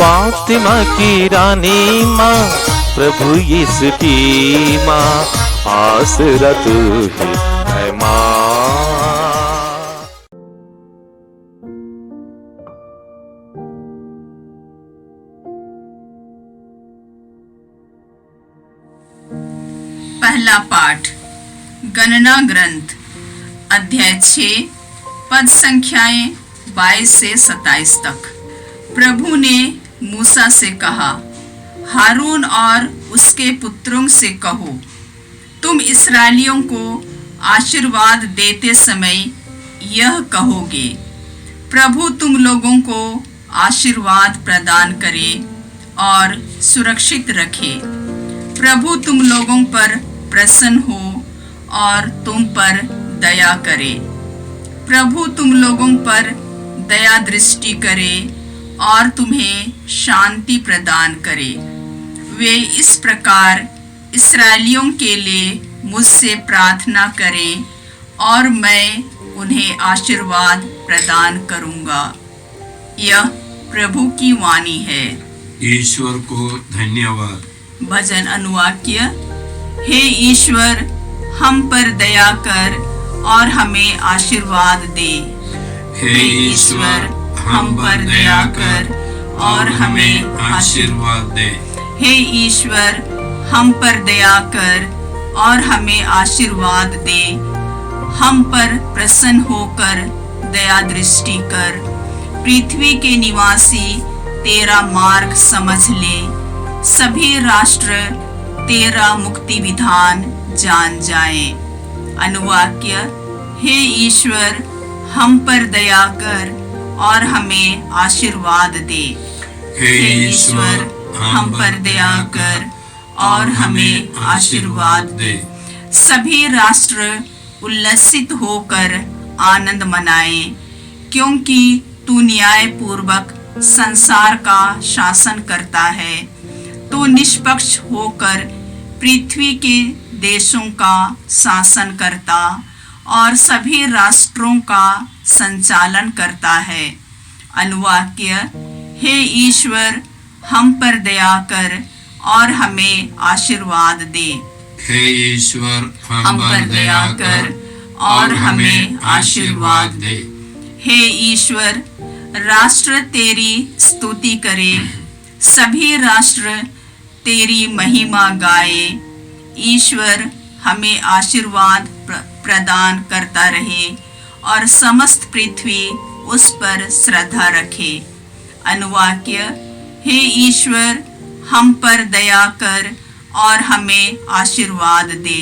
फातिमा की रानी माँ, प्रभु यीशु की माँ, आसरा तू ही है माँ। पहला पाठ गणना ग्रंथ अध्याय 6 पद संख्याएं 22 से 27 तक। प्रभु ने मूसा से कहा, हारून और उसके पुत्रों से कहो, तुम इस्राएलियों को आशीर्वाद देते समय यह कहोगे, प्रभु तुम लोगों को आशीर्वाद प्रदान करे और सुरक्षित रखे। प्रभु तुम लोगों पर प्रसन्न हो और तुम पर दया करे। प्रभु तुम लोगों पर दया दृष्टि करे और तुम्हें शांति प्रदान करे। वे इस प्रकार इस्राएलियों के लिए मुझसे प्रार्थना करें और मैं उन्हें आशीर्वाद प्रदान करूंगा। यह प्रभु की वाणी है। ईश्वर को धन्यवाद। भजन अनुवाक्य। हे ईश्वर, हम पर दया कर और हमें आशीर्वाद दे। हे ईश्वर, हम पर दया कर और हमें आशीर्वाद दे। हे ईश्वर, हम पर दया कर और हमें आशीर्वाद दे। हम पर प्रसन्न होकर दया दृष्टि कर। पृथ्वी के निवासी तेरा मार्ग समझ ले। सभी राष्ट्र तेरा मुक्ति विधान जान जाएं। अनुवाक्य। हे ईश्वर, हम पर दया कर और हमें आशीर्वाद दे। हे ईश्वर, हम पर दया कर और हमें आशीर्वाद दे। सभी राष्ट्र उल्लसित होकर आनंद मनाएं, क्योंकि तू न्याय पूर्वक संसार का शासन करता है। तो निष्पक्ष होकर पृथ्वी के देशों का शासन करता और सभी राष्ट्रों का संचालन करता है। अनुवाक्य। हे ईश्वर, हम पर दया कर और हमें आशीर्वाद दे। हे ईश्वर, हम पर दया कर और हमें आशीर्वाद दे। हे ईश्वर, राष्ट्र तेरी स्तुति करे। सभी राष्ट्र तेरी महिमा गाए। ईश्वर हमें आशीर्वाद प्रदान करता रहे और समस्त पृथ्वी उस पर श्रद्धा रखे। अनुवाक्य। हे ईश्वर, हम पर दया कर और हमें आशीर्वाद दे।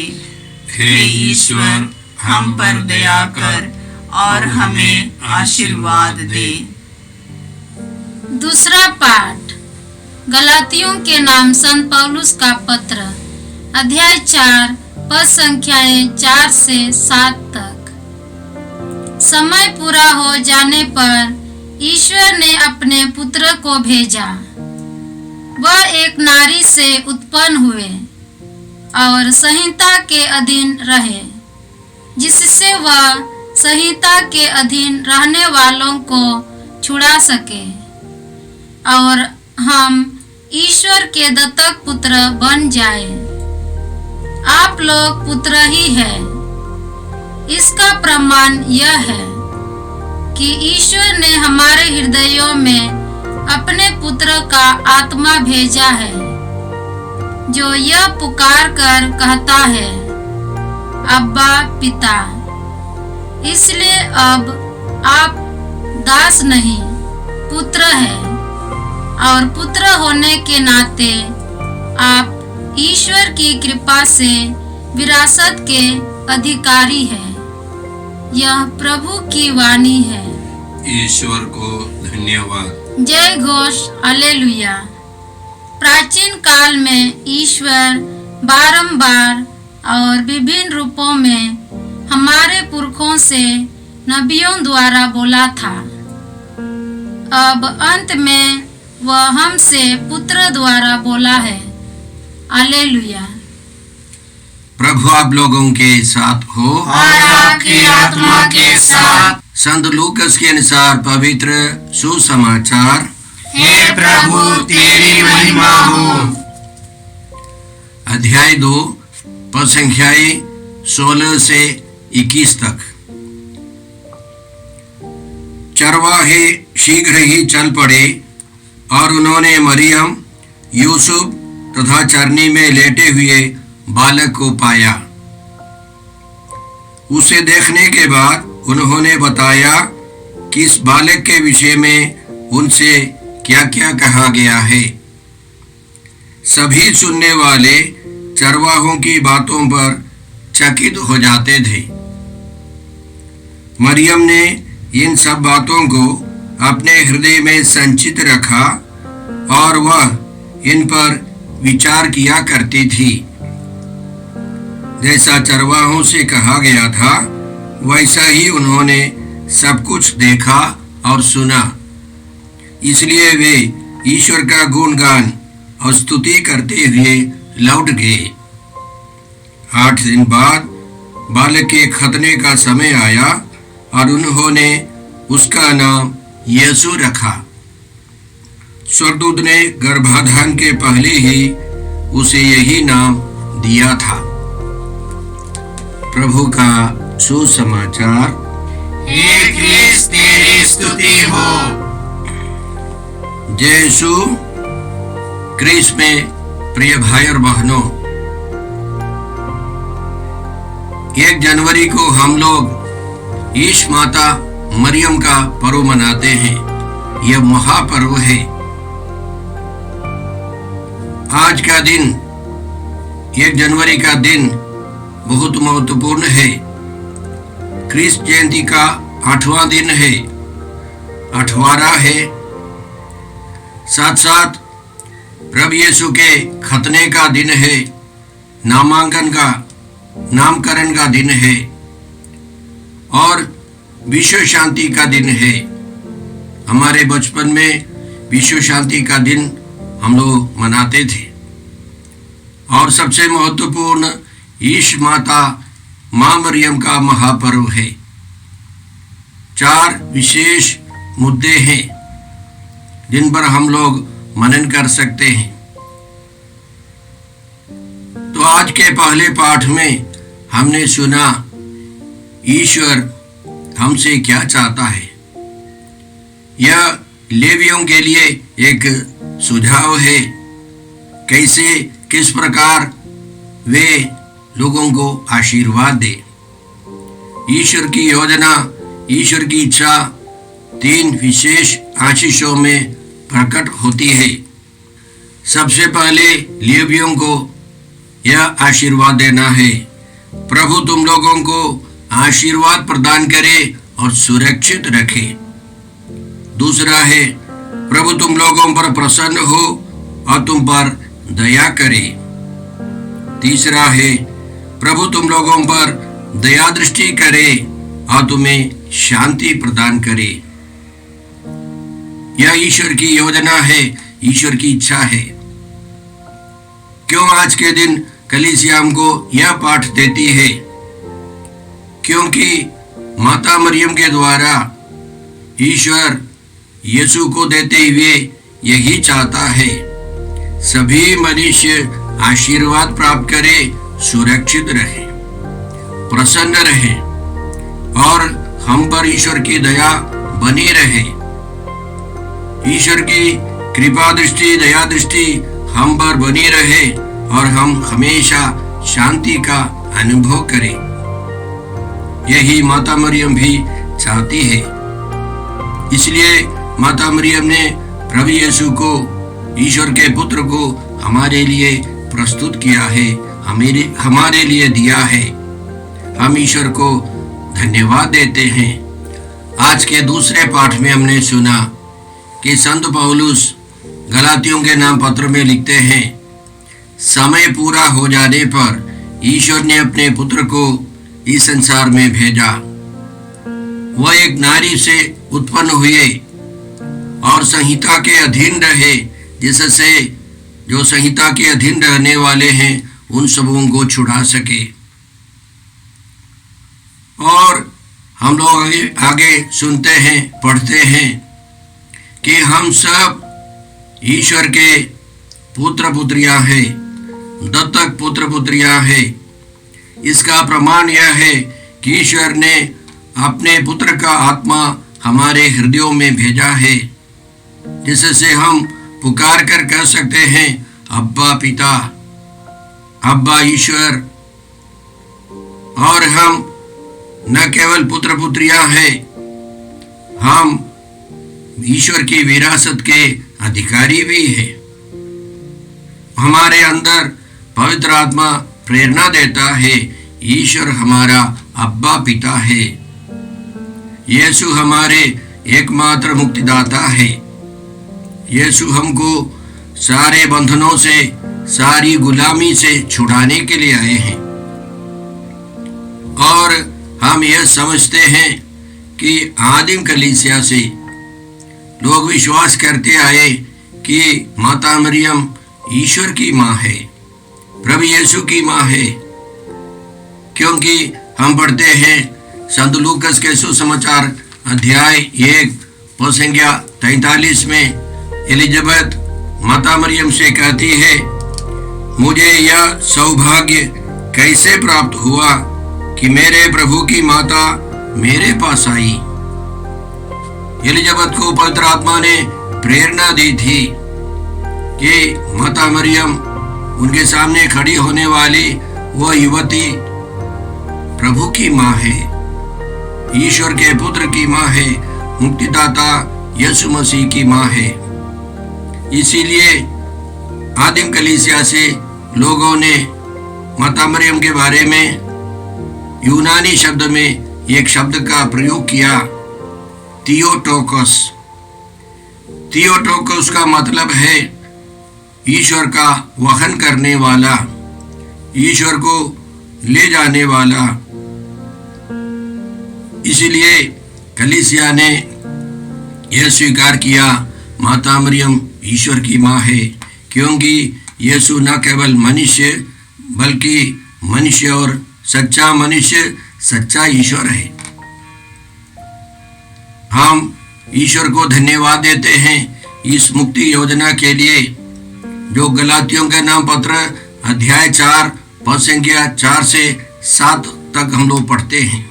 हे ईश्वर, हम पर दया कर और हमें आशीर्वाद दे। दूसरा पाठ गलातियों के नाम संत पौलुस का पत्र अध्याय 4 पद संख्याएं 4 से 7 तक। समय पूरा हो जाने पर ईश्वर ने अपने पुत्र को भेजा। वह एक नारी से उत्पन्न हुए और संहिता के अधीन रहे, जिससे वह संहिता के अधीन रहने वालों को छुड़ा सके और हम ईश्वर के दत्तक पुत्र बन जाए। आप लोग पुत्र ही हैं। इसका प्रमाण यह है कि ईश्वर ने हमारे हृदयों में अपने पुत्र का आत्मा भेजा है, जो यह पुकार कर कहता है, अब्बा पिता। इसलिए अब आप दास नहीं, पुत्र हैं, और पुत्र होने के नाते आप ईश्वर की कृपा से विरासत के अधिकारी हैं। यह प्रभु की वाणी है। ईश्वर को धन्यवाद। जय घोष हालेलुया। प्राचीन काल में ईश्वर बारंबार और विभिन्न रूपों में हमारे पुरखों से नबियों द्वारा बोला था। अब अंत में वह हमसे पुत्र द्वारा बोला है। हालेलुया। प्रभु आप लोगों के साथ हो और आपकी आत्मा के साथ। संत लूकस के अनुसार पवित्र सुसमाचार। हे प्रभु तेरी महिमा हो। अध्याय 2 पद संख्याएं 16 से 21 तक। चरवाहे शीघ्र ही चल पड़े और उन्होंने मरियम, यूसुफ तथा चरनी में लेटे हुए बालक को पाया। उसे देखने के बाद उन्होंने बताया कि इस बालक के विषय में उनसे क्या क्या कहा गया है। सभी सुनने वाले चरवाहों की बातों पर चकित हो जाते थे। मरियम ने इन सब बातों को अपने हृदय में संचित रखा और वह इन पर विचार किया करती थी। जैसा चरवाहों से कहा गया था वैसा ही उन्होंने सब कुछ देखा और सुना। इसलिए वे ईश्वर का गुणगान और स्तुति करते हुए लौट गए। 8 दिन बाद बालक के खतने का समय आया और उन्होंने उसका नाम यीशु रखा। स्वर्गदूत ने गर्भाधान के पहले ही उसे यही नाम दिया था। प्रभु का सुसमाचार। हे क्रिस्त तेरी स्तुति हो। जय यीशु क्रिस्त में प्रिय भाई और बहनों, 1 जनवरी को हम लोग ईश माता मरियम का पर्व मनाते हैं। यह महापर्व है। आज का दिन 1 जनवरी का दिन बहुत महत्वपूर्ण है। क्रिस्त जयंती का 8वां दिन है, 8वां है। साथ साथ प्रभु यीशु के खतने का दिन है, नामकरण का दिन है और विश्व शांति का दिन है। हमारे बचपन में विश्व शांति का दिन हम लोग मनाते थे। और सबसे महत्वपूर्ण ईश माता माँ मरियम का महापर्व है। 4 विशेष मुद्दे हैं जिन पर हम लोग मनन कर सकते हैं। तो आज के पहले पाठ में हमने सुना ईश्वर हमसे क्या चाहता है। यह लेवियों के लिए एक सुझाव है, कैसे किस प्रकार वे लोगों को आशीर्वाद दे। ईश्वर की योजना, ईश्वर की इच्छा 3 विशेष आशीषों में प्रकट होती है। सबसे पहले लेवियों को यह आशीर्वाद देना है, प्रभु तुम लोगों को आशीर्वाद प्रदान करे और सुरक्षित रखे। दूसरा है, प्रभु तुम लोगों पर प्रसन्न हो और तुम पर दया करे। तीसरा है, प्रभु तुम लोगों पर दया दृष्टि करे और तुम्हें शांति प्रदान करे। यह ईश्वर की योजना है, ईश्वर की इच्छा है। क्यों आज के दिन कलीसिया हमको यह पाठ देती है? क्योंकि माता मरियम के द्वारा ईश्वर यीशु को देते हुए यही चाहता है, सभी मनुष्य आशीर्वाद प्राप्त करे, सुरक्षित रहे, प्रसन्न रहे और हम पर ईश्वर की दया बनी रहे। ईश्वर की कृपा दृष्टि, दया दृष्टि हम पर बनी रहे और हम हमेशा शांति का अनुभव करें। यही माता मरियम भी चाहती है। इसलिए माता मरियम ने प्रभु यीशु को, ईश्वर के पुत्र को हमारे लिए प्रस्तुत किया है, हमारे लिए दिया है। हम ईश्वर को धन्यवाद देते हैं। आज के दूसरे पाठ में हमने सुना कि संत पौलुस गलातियों के नाम पत्र में लिखते हैं, समय पूरा हो जाने पर ईश्वर ने अपने पुत्र को इस संसार में भेजा। वह एक नारी से उत्पन्न हुए और संहिता के अधीन रहे, जिससे जो संहिता के अधीन रहने वाले हैं उन सबों को छुड़ा सके। और हम लोग आगे सुनते हैं, पढ़ते हैं कि हम सब ईश्वर के पुत्र पुत्रियां हैं, दत्तक पुत्र पुत्रियां हैं। इसका प्रमाण यह है कि ईश्वर ने अपने पुत्र का आत्मा हमारे हृदयों में भेजा है, जिससे हम पुकार कर कह सकते हैं, अब्बा पिता, अब्बा ईश्वर। और हम न केवल पुत्र पुत्रियां हैं, हम ईश्वर की विरासत के अधिकारी भी हैं। हमारे अंदर पवित्र आत्मा प्रेरणा देता है, ईश्वर हमारा अब्बा पिता है। यीशु हमारे एकमात्र मुक्तिदाता है। यीशु हमको सारे बंधनों से, सारी गुलामी से छुड़ाने के लिए आए हैं। और हम यह समझते हैं कि आदिम कलीसिया से लोग विश्वास करते आए कि माता मरियम ईश्वर की माँ है, प्रभु यीशु की माँ है। क्योंकि हम पढ़ते हैं संत लूकस के सुसमाचार अध्याय 1 पद संख्या 43 में एलिजाबेथ माता मरियम से कहती है, मुझे यह सौभाग्य कैसे प्राप्त हुआ कि मेरे प्रभु की माता मेरे पास आई। एलिजाबेथ को पवित्र आत्मा ने प्रेरणा दी थी कि माता मरियम उनके सामने खड़ी होने वाली वो युवती प्रभु की माँ है, ईश्वर के पुत्र की माँ है, मुक्तिदाता यीशु मसीह की माँ है। इसीलिए आदिम कलीसिया से लोगों ने माता मरियम के बारे में यूनानी शब्द में एक शब्द का प्रयोग किया, थियोटोकस। थियोटोकस का मतलब है ईश्वर का वहन करने वाला, ईश्वर को ले जाने वाला। इसलिए कलीसिया ने यह स्वीकार किया, माता मरियम ईश्वर की माँ है, क्योंकि यीशु न केवल मनुष्य बल्कि मनुष्य और सच्चा मनुष्य, सच्चा ईश्वर है। हम ईश्वर को धन्यवाद देते हैं इस मुक्ति योजना के लिए, जो गलातियों के नाम पत्र अध्याय 4 पद संख्या 4 से 7 तक हम लोग पढ़ते हैं।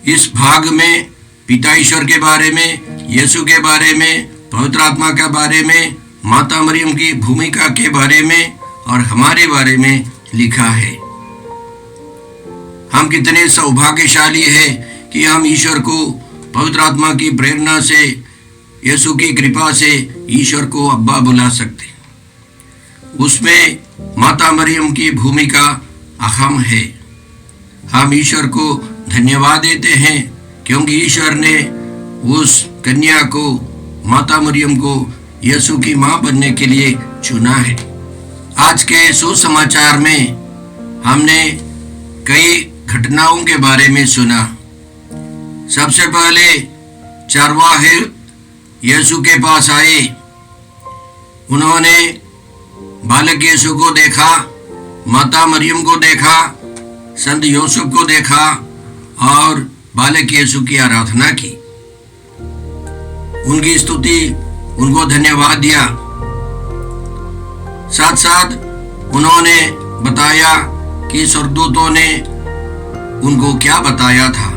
इस भाग में पिता ईश्वर के बारे में, यीशु के बारे में, पवित्र आत्मा के बारे में, माता मरियम की भूमिका के बारे में और हमारे बारे में लिखा है। हम कितने सौभाग्यशाली हैं कि हम ईश्वर को पवित्र आत्मा की प्रेरणा से, यीशु की कृपा से ईश्वर को अब्बा बुला सकते। उसमें माता मरियम की भूमिका अहम है। हम ईश्वर को धन्यवाद देते हैं क्योंकि ईश्वर ने उस कन्या को, माता मरियम को यीशु की मां बनने के लिए चुना है। आज के सुसमाचार में हमने कई घटनाओं के बारे में सुना। सबसे पहले चरवाहे यीशु के पास आए, उन्होंने बालक यीशु को देखा, माता मरियम को देखा, संत यूसुफ को देखा और बालक यीशु की आराधना की, उनकी स्तुति, उनको धन्यवाद दिया। साथ साथ उन्होंने बताया कि स्वर्गदूतों ने उनको क्या बताया था।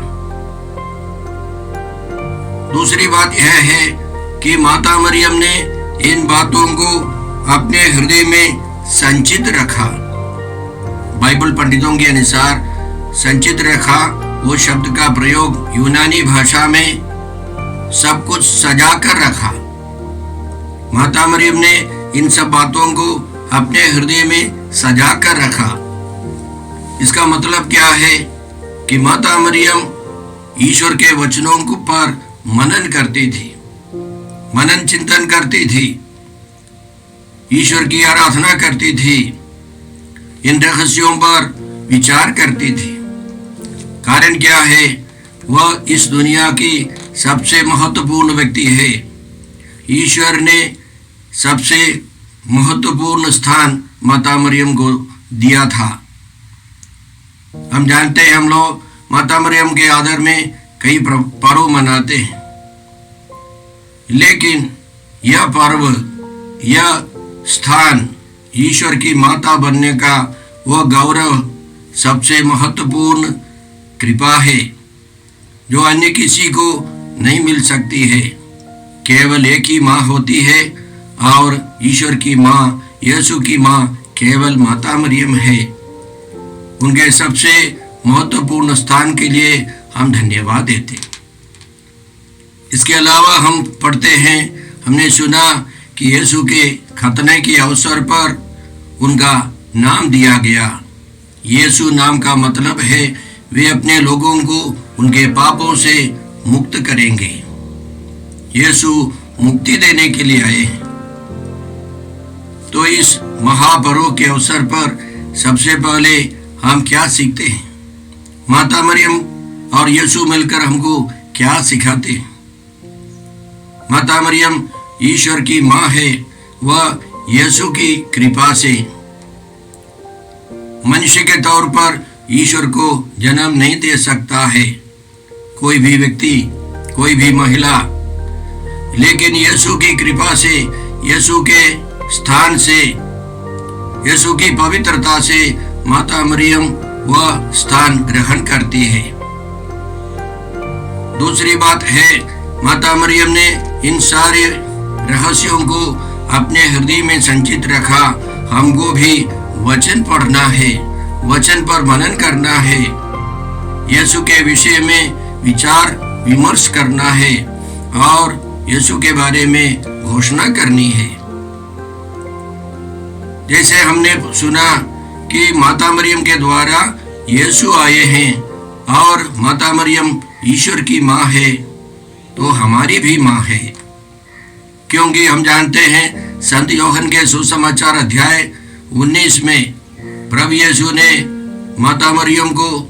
दूसरी बात यह है कि माता मरियम ने इन बातों को अपने हृदय में संचित रखा। बाइबल पंडितों के अनुसार संचित रखा वो शब्द का प्रयोग यूनानी भाषा में सब कुछ सजा कर रखा। माता मरियम ने इन सब बातों को अपने हृदय में सजा कर रखा। इसका मतलब क्या है कि माता मरियम ईश्वर के वचनों पर मनन करती थी, मनन चिंतन करती थी, ईश्वर की आराधना करती थी, इन रहस्यों पर विचार करती थी। कारण क्या है? वह इस दुनिया की सबसे महत्वपूर्ण व्यक्ति है। ईश्वर ने सबसे महत्वपूर्ण स्थान माता मरियम को दिया था। हम जानते हैं, हम लोग माता मरियम के आदर में कई पर्व मनाते हैं, लेकिन यह पर्व यह स्थान ईश्वर की माता बनने का वह गौरव सबसे महत्वपूर्ण कृपा है जो अन्य किसी को नहीं मिल सकती है। केवल एक ही माँ होती है और ईश्वर की माँ, यीशु की माँ केवल माता मरियम है। उनके सबसे महत्वपूर्ण स्थान के लिए हम धन्यवाद देते। इसके अलावा हम पढ़ते हैं, हमने सुना कि यीशु के खतने के अवसर पर उनका नाम दिया गया। यीशु नाम का मतलब है वे अपने लोगों को उनके पापों से मुक्त करेंगे। यीशु मुक्ति देने के लिए आए हैं। तो इस महापर्व के अवसर पर सबसे पहले हम क्या सीखते हैं? माता मरियम और यीशु मिलकर हमको क्या सिखाते हैं? माता मरियम ईश्वर की माँ है। वह यीशु की कृपा से मनुष्य के तौर पर ईश्वर को जन्म नहीं दे सकता है कोई भी व्यक्ति, कोई भी महिला, लेकिन यीशु की कृपा से, यीशु के स्थान से, यीशु की पवित्रता से माता मरियम वह स्थान ग्रहण करती है। दूसरी बात है, माता मरियम ने इन सारे रहस्यों को अपने हृदय में संचित रखा। हमको भी वचन पढ़ना है, वचन पर मनन करना है, यीशु के विषय में विचार विमर्श करना है और यीशु के बारे में घोषणा करनी है। जैसे हमने सुना कि माता मरियम के द्वारा यीशु आए हैं और माता मरियम ईश्वर की माँ है, तो हमारी भी माँ है, क्योंकि हम जानते हैं संत यूहन्ना के सुसमाचार अध्याय 19 में प्रभु यीशु ने माता मरियम को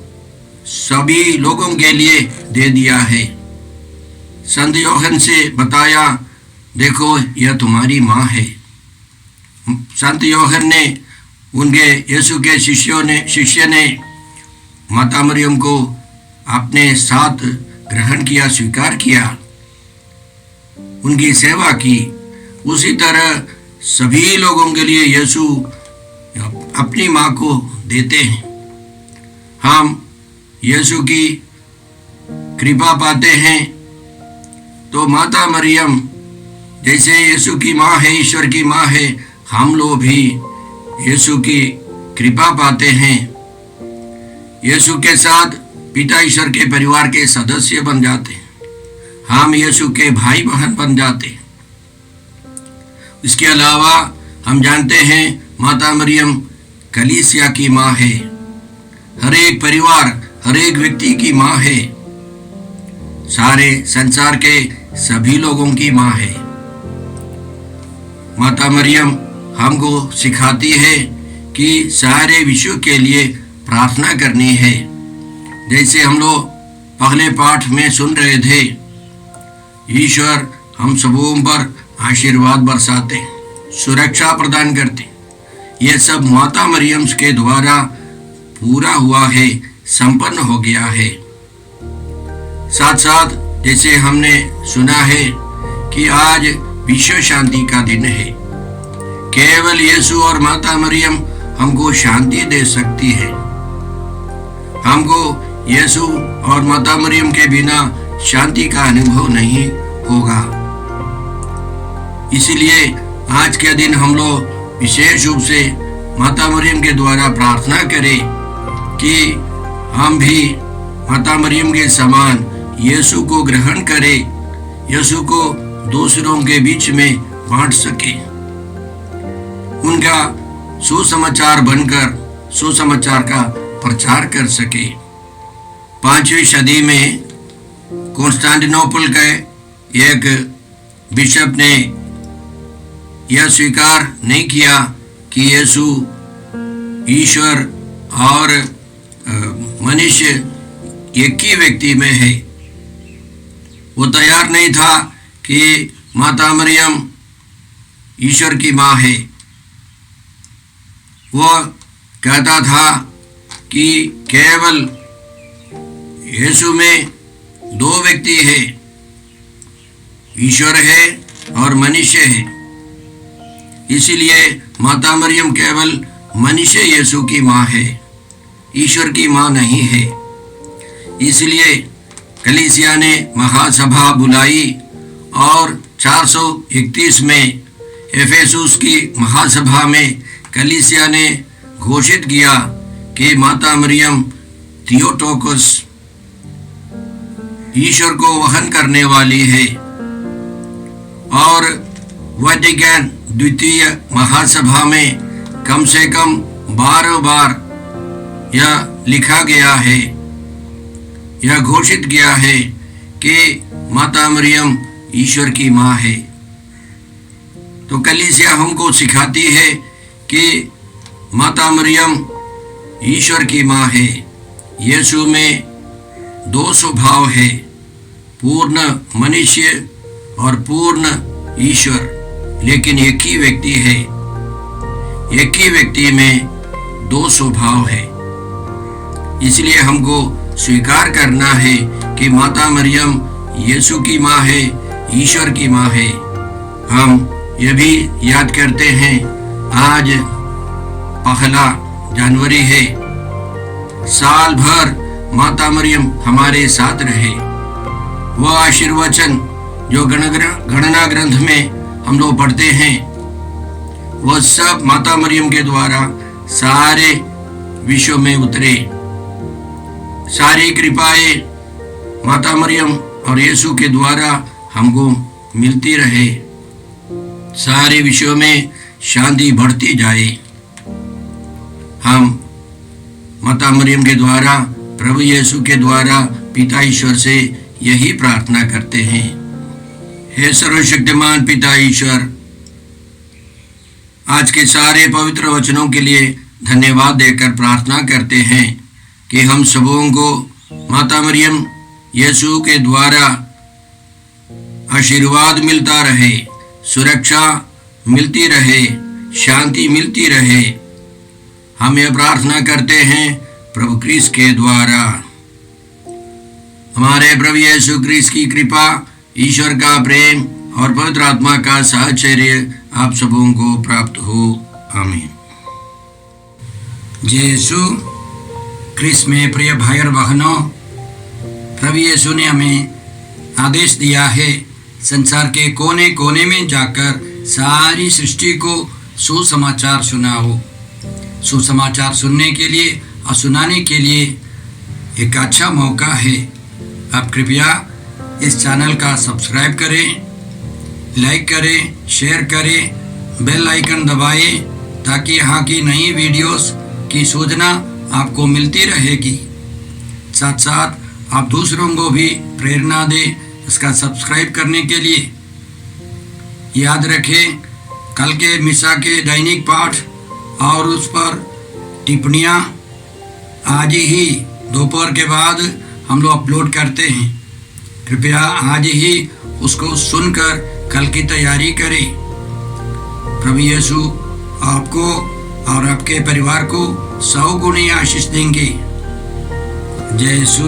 सभी लोगों के लिए दे दिया है। संत यूहन्ना से बताया, देखो यह तुम्हारी माँ है। संत यूहन्ना ने उनके यीशु के शिष्य ने माता मरियम को अपने साथ ग्रहण किया, स्वीकार किया, उनकी सेवा की। उसी तरह सभी लोगों के लिए यीशु अपनी माँ को देते हैं। हम यीशु की कृपा पाते हैं, तो माता मरियम जैसे यीशु की माँ है, ईश्वर की माँ है, हम लोग भी यीशु की कृपा पाते हैं। यीशु के साथ पिता ईश्वर के परिवार के सदस्य बन जाते हैं। हम यीशु के भाई बहन बन जाते हैं। इसके अलावा हम जानते हैं माता मरियम कलीसिया की माँ है, हर एक परिवार, हर एक व्यक्ति की माँ है, सारे संसार के सभी लोगों की माँ है। माता मरियम हमको सिखाती है कि सारे विश्व के लिए प्रार्थना करनी है। जैसे हम लोग पहले पाठ में सुन रहे थे, ईश्वर हम सबों पर आशीर्वाद बरसाते, सुरक्षा प्रदान करते। यह सब माता मरियम के द्वारा पूरा हुआ है, संपन्न हो गया है। साथ साथ जैसे हमने सुना है कि आज विश्व शांति का दिन है। केवल यीशु और माता मरियम हमको शांति दे सकती है। हमको यीशु और माता मरियम के बिना शांति का अनुभव नहीं होगा। इसलिए आज के दिन हम लोग विशेष रूप से माता मरियम के द्वारा प्रार्थना करें कि हम भी माता मरियम के समान यीशु को ग्रहण करें, यीशु को दूसरों के बीच में बांट सके, उनका सुसमाचार बनकर सुसमाचार का प्रचार कर सके। 5वीं सदी में कॉन्स्टेंटिनोपल के एक बिशप ने यह स्वीकार नहीं किया कि यीशु ईश्वर और मनुष्य एक ही व्यक्ति में है। वो तैयार नहीं था कि माता मरियम ईश्वर की माँ है। वो कहता था कि केवल यीशु में 2 व्यक्ति है, ईश्वर है और मनुष्य है। इसीलिए माता मरियम केवल मनुष्य यीशु की माँ है, ईश्वर की माँ नहीं है। इसलिए कलीसिया ने महासभा बुलाई और 431 में एफेसुस की महासभा में कलीसिया ने घोषित किया कि माता मरियम थियोटोकस ईश्वर को वहन करने वाली है। और वेटिकन द्वितीय महासभा में कम से कम 12 बार यह लिखा गया है, यह घोषित किया है कि माता मरियम ईश्वर की माँ है। तो कलीसिया हमको सिखाती है कि माता मरियम ईश्वर की माँ है। यीशु में 2 स्वभाव है, पूर्ण मनुष्य और पूर्ण ईश्वर, लेकिन एक ही व्यक्ति है। एक ही व्यक्ति में 2 स्वभाव है। इसलिए हमको स्वीकार करना है कि माता मरियम यीशु की माँ है, ईश्वर की माँ है। हम ये भी याद करते हैं, आज 1 जनवरी है। साल भर माता मरियम हमारे साथ रहे। वह आशीर्वचन जो गणना ग्रंथ में हम लोग पढ़ते हैं, वह सब माता मरियम के द्वारा सारे विश्व में उतरे। सारी कृपाएं माता मरियम और यीशु के द्वारा हमको मिलती रहे। सारे विश्व में शांति बढ़ती जाए। हम माता मरियम के द्वारा, प्रभु यीशु के द्वारा पिता ईश्वर से यही प्रार्थना करते हैं। हे सर्वशक्तिमान पिता ईश्वर, आज के सारे पवित्र वचनों के लिए धन्यवाद देकर प्रार्थना करते हैं कि हम सबों को माता मरियम यीशु के द्वारा आशीर्वाद मिलता रहे, सुरक्षा मिलती रहे, शांति मिलती रहे। हम यह प्रार्थना करते हैं प्रभु क्रिस्त के द्वारा। हमारे प्रभु यीशु क्रिस्त की कृपा, ईश्वर का प्रेम और पवित्र आत्मा का साहचर्य आप सबों को प्राप्त हो। आमीन। यीशु क्रिस्त में प्रिय भाई और बहनों, प्रभु यीशु ने हमें आदेश दिया है संसार के कोने कोने में जाकर सारी सृष्टि को सुसमाचार सुनाओ। सुसमाचार सुनने के लिए और सुनाने के लिए एक अच्छा मौका है। आप कृपया इस चैनल का सब्सक्राइब करें, लाइक करें, शेयर करें, बेल आइकन दबाएं ताकि यहाँ की नई वीडियोस की सूचना आपको मिलती रहेगी। साथ साथ आप दूसरों को भी प्रेरणा दें इसका सब्सक्राइब करने के लिए। याद रखें, कल के मिसा के दैनिक पाठ और उस पर टिप्पणियाँ आज ही दोपहर के बाद हम लोग अपलोड करते हैं। कृपया आज ही उसको सुनकर कल की तैयारी करें। प्रभु यीशु आपको और आपके परिवार को 100 गुनी आशीष देंगे। जय यीशु।